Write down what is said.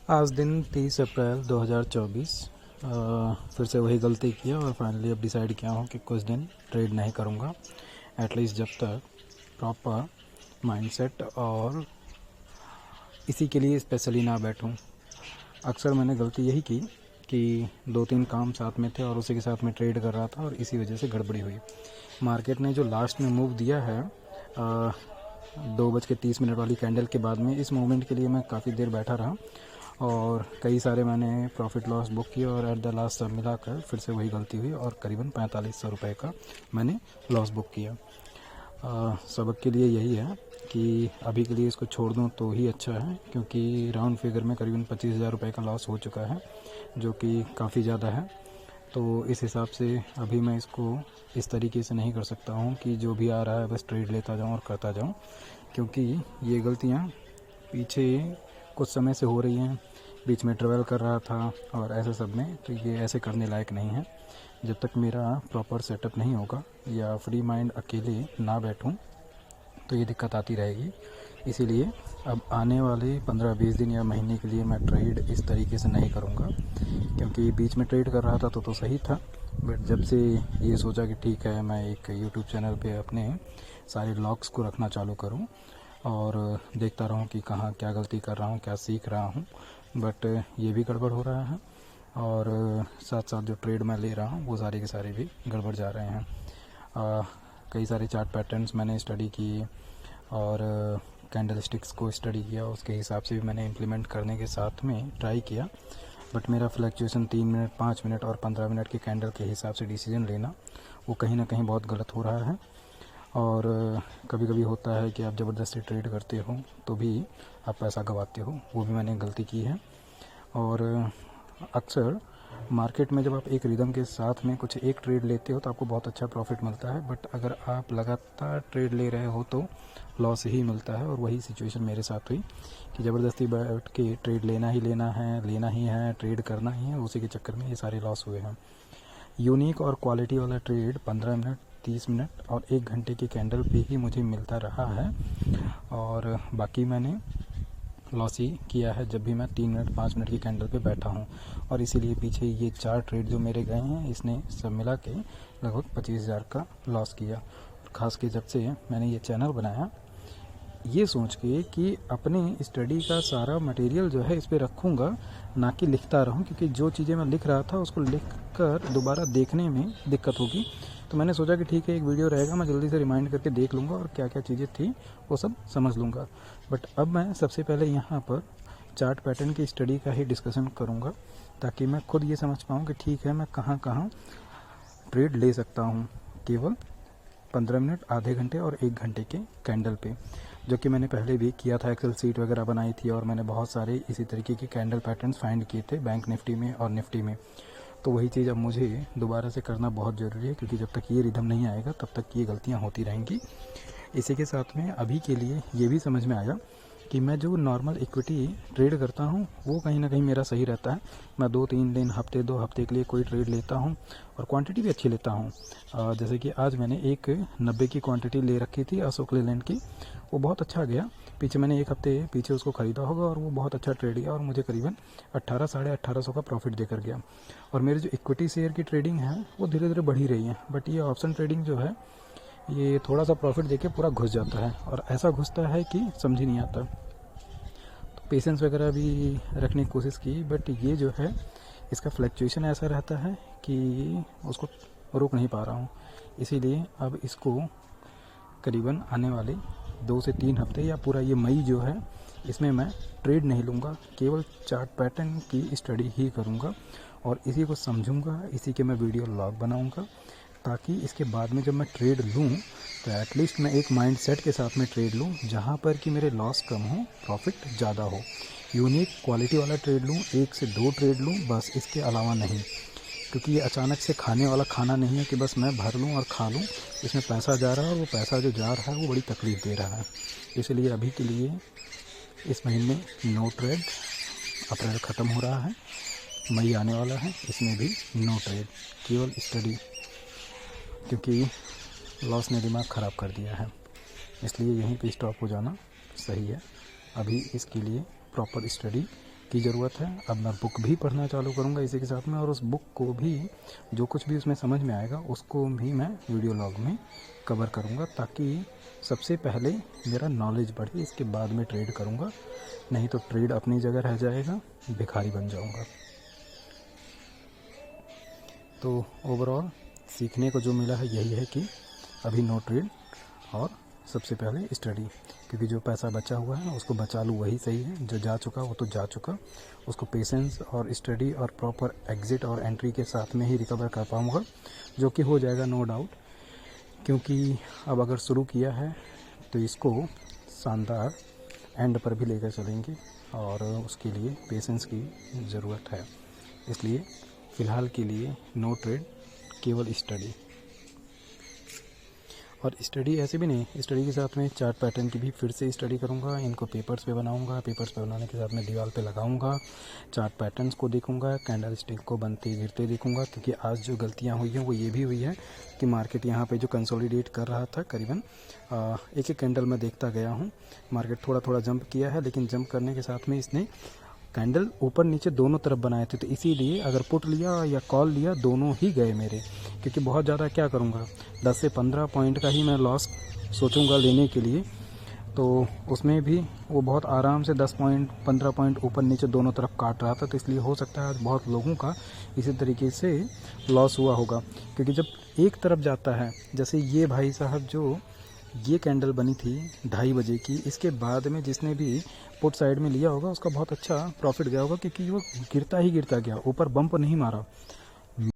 आज दिन 30 अप्रैल 2024। फिर से वही गलती किया और फाइनली अब डिसाइड किया हूँ कि कुछ दिन ट्रेड नहीं करूँगा, एटलीस्ट जब तक प्रॉपर माइंडसेट और इसी के लिए स्पेशली ना बैठूँ। अक्सर मैंने गलती यही की कि 2-3 काम साथ में थे और उसी के साथ में ट्रेड कर रहा था और इसी वजह से गड़बड़ी हुई। मार्केट ने जो लास्ट में मूव दिया है 2:30 वाली कैंडल के बाद में, इस मोमेंट के लिए मैं काफ़ी देर बैठा रहा और कई सारे मैंने प्रॉफिट लॉस बुक किए और एट द लास्ट सब मिलाकर फिर से वही गलती हुई और करीबन 4500 रुपये का मैंने लॉस बुक किया। सबक के लिए यही है कि अभी के लिए इसको छोड़ दूं तो ही अच्छा है, क्योंकि राउंड फिगर में करीबन 25,000 रुपये का लॉस हो चुका है, जो कि काफ़ी ज़्यादा है। तो इस हिसाब से अभी मैं इसको इस तरीके से नहीं कर सकता हूँ कि जो भी आ रहा है बस ट्रेड लेता जाऊँ और करता जाऊँ, क्योंकि ये गलतियाँ पीछे कुछ समय से हो रही हैं। बीच में ट्रैवल कर रहा था और ऐसे सब में, तो ये ऐसे करने लायक नहीं है। जब तक मेरा प्रॉपर सेटअप नहीं होगा या फ्री माइंड अकेले ना बैठूं तो ये दिक्कत आती रहेगी। इसीलिए अब आने वाले 15-20 दिन या महीने के लिए मैं ट्रेड इस तरीके से नहीं करूँगा, क्योंकि बीच में ट्रेड कर रहा था तो सही था, बट जब से ये सोचा कि ठीक है मैं एक यूट्यूब चैनल पे अपने सारे व्लॉग्स को रखना चालू करूँ और देखता रहूँ कि कहाँ क्या गलती कर रहा हूँ, क्या सीख रहा हूँ, बट ये भी गड़बड़ हो रहा है और साथ साथ जो ट्रेड मैं ले रहा हूँ वो सारे के सारे भी गड़बड़ जा रहे हैं। कई सारे चार्ट पैटर्न्स मैंने स्टडी किए और कैंडल स्टिक्स को स्टडी किया, उसके हिसाब से भी मैंने इम्प्लीमेंट करने के साथ में ट्राई किया, बट मेरा फ्लक्चुएशन 3 मिनट, 5 मिनट और 15 मिनट के कैंडल के हिसाब से डिसीजन लेना वो कहीं ना कहीं बहुत गलत हो रहा है। और कभी कभी होता है कि आप ज़बरदस्ती ट्रेड करते हो तो भी आप पैसा गंवाते हो, वो भी मैंने गलती की है। और अक्सर मार्केट में जब आप एक रिदम के साथ में कुछ एक ट्रेड लेते हो तो आपको बहुत अच्छा प्रॉफिट मिलता है, बट अगर आप लगातार ट्रेड ले रहे हो तो लॉस ही मिलता है। और वही सिचुएशन मेरे साथ हुई कि ज़बरदस्ती बैठ के ट्रेड लेना ही है, ट्रेड करना ही है, उसी के चक्कर में ये सारे लॉस हुए हैं। यूनिक और क्वालिटी वाला ट्रेड 15 मिनट, 30 मिनट और 1 घंटे की कैंडल पे ही मुझे मिलता रहा है और बाकी मैंने लॉस ही किया है जब भी मैं 3 मिनट, 5 मिनट की कैंडल पे बैठा हूँ। और इसीलिए पीछे ये 4 ट्रेड जो मेरे गए हैं, इसने सब मिला के लगभग 25,000 का लॉस किया। खास के जब से मैंने ये चैनल बनाया, ये सोच के कि अपने स्टडी का सारा मटेरियल जो है इस पर रखूँगा, ना कि लिखता रहूँ, क्योंकि जो चीज़ें मैं लिख रहा था उसको लिख कर दोबारा देखने में दिक्कत होगी। तो मैंने सोचा कि ठीक है, एक वीडियो रहेगा, मैं जल्दी से रिमाइंड करके देख लूँगा और क्या क्या चीज़ें थी वो सब समझ लूँगा। बट अब मैं सबसे पहले यहाँ पर चार्ट पैटर्न की स्टडी का ही डिस्कशन करूँगा, ताकि मैं खुद ये समझ पाऊँ कि ठीक है मैं कहाँ कहाँ ट्रेड ले सकता हूँ, केवल 15 मिनट, आधे घंटे और 1 घंटे के कैंडल पे, जो कि मैंने पहले भी किया था। एक्सेल सीट वगैरह बनाई थी और मैंने बहुत सारे इसी तरीके के कैंडल पैटर्न्स फाइंड किए थे बैंक निफ्टी में और निफ्टी में। तो वही चीज़ अब मुझे दोबारा से करना बहुत ज़रूरी है, क्योंकि जब तक ये रिदम नहीं आएगा तब तक ये गलतियाँ होती रहेंगी। इसी के साथ में अभी के लिए ये भी समझ में आया कि मैं जो नॉर्मल इक्विटी ट्रेड करता हूँ वो कहीं ना कहीं मेरा सही रहता है। मैं 2-3 दिन, हफ्ते 2 हफ्ते के लिए कोई ट्रेड लेता हूँ और क्वांटिटी भी अच्छी लेता हूँ। जैसे कि आज मैंने एक 90 की क्वांटिटी ले रखी थी अशोक लेलैंड की, वो बहुत अच्छा गया। पीछे मैंने 1 हफ्ते पीछे उसको ख़रीदा होगा और वो बहुत अच्छा ट्रेड गया और मुझे करीबन 18, 1850 का प्रॉफिट देकर गया। और मेरी जो इक्विटी शेयर की ट्रेडिंग है वो धीरे धीरे बढ़ ही रही है, बट ये ऑप्शन ट्रेडिंग जो है ये थोड़ा सा प्रॉफिट देके पूरा घुस जाता है और ऐसा घुसता है कि समझ ही नहीं आता। तो पेशेंस वगैरह भी रखने की कोशिश की, बट ये जो है इसका फ्लक्चुएशन ऐसा रहता है कि उसको रोक नहीं पा रहा हूँ। इसीलिए अब इसको करीबन आने वाले 2 से 3 हफ्ते या पूरा ये मई जो है इसमें मैं ट्रेड नहीं लूँगा, केवल चार्ट पैटर्न की स्टडी ही करूँगा और इसी को समझूँगा, इसी के मैं वीडियो लॉग बनाऊँगा, ताकि इसके बाद में जब मैं ट्रेड लूँ तो एटलीस्ट मैं एक माइंड सेट के साथ में ट्रेड लूँ, जहाँ पर कि मेरे लॉस कम हो, प्रॉफिट ज़्यादा हो। यूनिक क्वालिटी वाला ट्रेड लूँ, 1 से 2 ट्रेड लूँ बस, इसके अलावा नहीं, क्योंकि ये अचानक से खाने वाला खाना नहीं है कि बस मैं भर लूँ और खा लूँ। इसमें पैसा जा रहा है और वो पैसा जो जा रहा है वो बड़ी तकलीफ़ दे रहा है। इसलिए अभी के लिए इस महीने नो ट्रेड। अप्रैल ख़त्म हो रहा है, मई आने वाला है, इसमें भी नो ट्रेड, केवल स्टडी, क्योंकि लॉस ने दिमाग ख़राब कर दिया है। इसलिए यहीं पे स्टॉप हो जाना सही है। अभी इसके लिए प्रॉपर स्टडी की ज़रूरत है। अब मैं बुक भी पढ़ना चालू करूँगा इसी के साथ में, और उस बुक को भी जो कुछ भी उसमें समझ में आएगा उसको भी मैं वीडियो लॉग में कवर करूँगा, ताकि सबसे पहले मेरा नॉलेज बढ़े, इसके बाद में ट्रेड करूँगा। नहीं तो ट्रेड अपनी जगह रह जाएगा, भिखारी बन जाऊँगा। तो ओवरऑल सीखने को जो मिला है यही है कि अभी नो ट्रेड, और सबसे पहले स्टडी, क्योंकि जो पैसा बचा हुआ है उसको बचा लूँ वही सही है। जो जा चुका वो तो जा चुका, उसको पेशेंस और स्टडी और प्रॉपर एग्ज़िट और एंट्री के साथ में ही रिकवर कर पाऊँगा, जो कि हो जाएगा नो डाउट। क्योंकि अब अगर शुरू किया है तो इसको शानदार एंड पर भी लेकर चलेंगे, और उसके लिए पेशेंस की ज़रूरत है। इसलिए फ़िलहाल के लिए नो ट्रेड, केवल स्टडी। और स्टडी ऐसे भी नहीं, स्टडी के साथ में चार्ट पैटर्न की भी फिर से स्टडी करूँगा। इनको पेपर्स पे बनाऊँगा, पेपर्स पे बनाने के साथ में दीवार पे लगाऊँगा, चार्ट पैटर्न्स को देखूँगा, कैंडल स्टिक को बनते गिरते देखूँगा। क्योंकि आज जो गलतियाँ हुई हैं वो ये भी हुई है कि मार्केट यहाँ पे जो कंसोलिडेट कर रहा था, करीबन एक एक कैंडल मैं देखता गया हूँ। मार्केट थोड़ा थोड़ा जंप किया है, लेकिन जंप करने के साथ में इसने कैंडल ऊपर नीचे दोनों तरफ बनाए थे। तो इसीलिए अगर पुट लिया या कॉल लिया दोनों ही गए मेरे, क्योंकि बहुत ज़्यादा क्या करूँगा, 10 से 15 पॉइंट का ही मैं लॉस सोचूंगा लेने के लिए। तो उसमें भी वो बहुत आराम से 10 पॉइंट 15 पॉइंट ऊपर नीचे दोनों तरफ काट रहा था। तो इसलिए हो सकता है आज बहुत लोगों का इसी तरीके से लॉस हुआ होगा। क्योंकि जब एक तरफ जाता है, जैसे ये भाई साहब जो ये कैंडल बनी थी 2:30 बजे की, इसके बाद में जिसने भी पुट साइड में लिया होगा उसका बहुत अच्छा प्रॉफिट गया होगा, क्योंकि वो गिरता ही गिरता गया, ऊपर बम्प नहीं मारा।